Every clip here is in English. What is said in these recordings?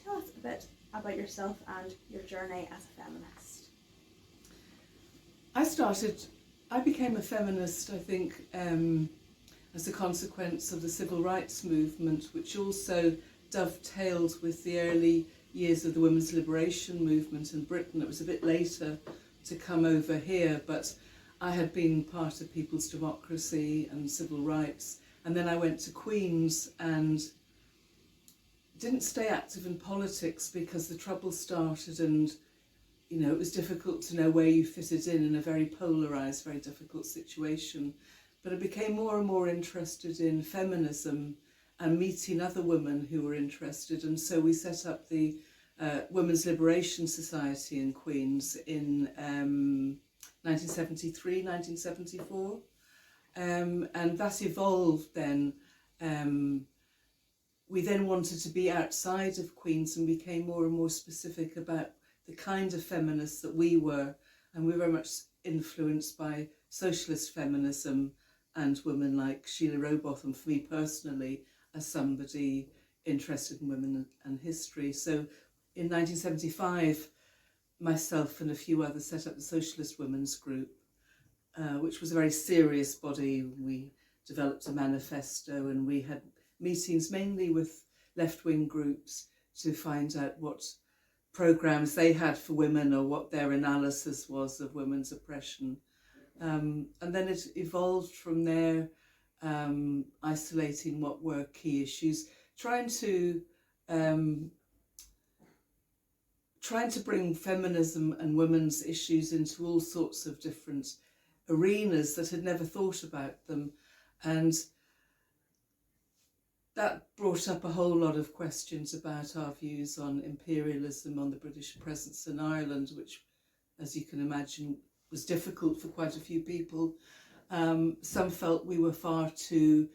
tell us a bit about yourself and your journey as a feminist? I became a feminist, I think, as a consequence of the civil rights movement, which also dovetailed with the early years of the women's liberation movement in Britain. It was a bit later to come over here, but I had been part of People's Democracy and civil rights, and then I went to Queen's and didn't stay active in politics because the trouble started, and it was difficult to know where you fitted in a very polarised, very difficult situation. But I became more and more interested in feminism and meeting other women who were interested, and so we set up the Women's Liberation Society in Queen's in 1973, 1974, and that evolved then. We then wanted to be outside of Queen's and became more and more specific about the kind of feminists that we were, and we were very much influenced by socialist feminism and women like Sheila Rowbotham, for me personally, as somebody interested in women and history. So in 1975, myself and a few others set up the Socialist Women's Group, which was a very serious body. We developed a manifesto, and we had meetings mainly with left-wing groups to find out what programmes they had for women or what their analysis was of women's oppression. And then it evolved from there, isolating what were key issues, trying to bring feminism and women's issues into all sorts of different arenas that had never thought about them. And that brought up a whole lot of questions about our views on imperialism, on the British presence in Ireland, which, as you can imagine, was difficult for quite a few people. Some felt we were far too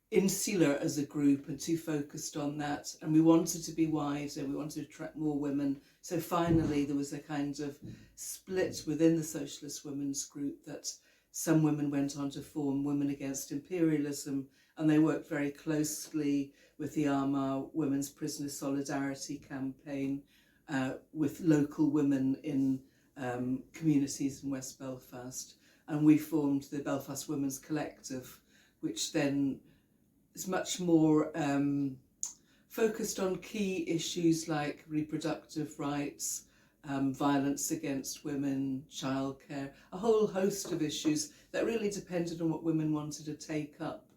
insular as a group and too focused on that, and we wanted to be wider, we wanted to attract more women. So finally there was a kind of split within the Socialist Women's Group, that some women went on to form Women Against Imperialism, and they worked very closely with the Armagh Women's Prisoner Solidarity campaign, with local women in communities in West Belfast. And we formed the Belfast Women's Collective, which then is much more focused on key issues like reproductive rights, violence against women, childcare, a whole host of issues that really depended on what women wanted to take up.